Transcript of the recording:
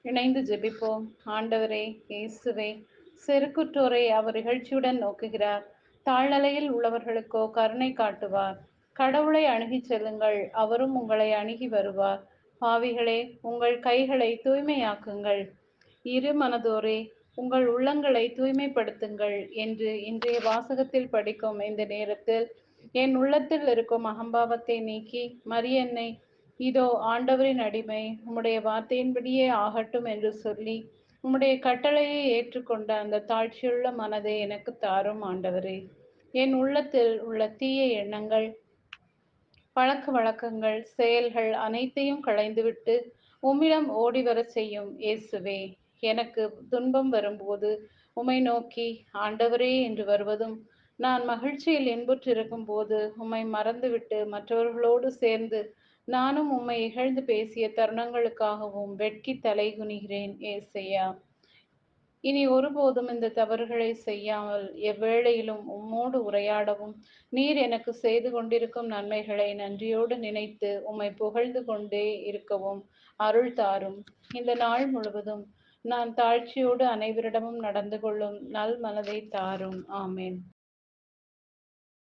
இணைந்து ஜெபிப்போம். ஆண்டவரே இயேசுவே, செருக்குற்றோரை அவர் இகழ்ச்சியுடன் நோக்குகிறார். தாழ்நிலையில் உள்ளவர்களுக்கோ கருணை காட்டுவார். கடவுளை அணுகிச் செல்லுங்கள், அவரும் உங்களை அணுகி வருவார். பாவிகளே, உங்கள் கைகளை தூய்மையாக்குங்கள். இரு மனதோரே, உங்கள் உள்ளங்களை தூய்மைப்படுத்துங்கள் என்று இன்றைய வாசகத்தில் படிக்கும் இந்த நேரத்தில் என் உள்ளத்தில் இருக்கும் அகம்பாவத்தை நீக்கி, மரியன்னை, இதோ ஆண்டவரின் அடிமை, உம்முடைய வார்த்தையின்படியே ஆகட்டும் என்று சொல்லி உம்முடைய கட்டளையை ஏற்றுக்கொண்ட அந்த தாழ்ச்சியுள்ள மனதை எனக்கு தாரும் ஆண்டவரே. என் உள்ளத்தில் உள்ள தீய எண்ணங்கள், பழக்க வழக்கங்கள், செயல்கள் அனைத்தையும் களைந்துவிட்டு உம்மிடம் ஓடிவரச் செய்யும் இயேசுவே. எனக்கு துன்பம் வரும்போது உம்மை நோக்கி ஆண்டவரே என்று வருவதும், நான் மகிழ்ச்சியில் இன்புற்றிருக்கும் போது உம்மை மறந்துவிட்டு மற்றவர்களோடு சேர்ந்து நானும் உம்மை இகழ்ந்து பேசிய தருணங்களுக்காகவும் வெட்கி தலை குனிகிறேன் ஏசையா. இனி ஒருபோதும் இந்த தவறுகளை செய்யாமல் எவ்வேளையிலும் உம்மோடு உரையாடவும், நீர் எனக்கு செய்து கொண்டிருக்கும் நன்மைகளை நன்றியோடு நினைத்து உம்மை புகழ்ந்து கொண்டே இருக்கவும் அருள் தாரும். இந்த நாள் முழுவதும் நான் தாழ்ச்சியோடு அனைவரிடமும் நடந்து கொள்ளும் நல் மனதை தாரும். ஆமேன்.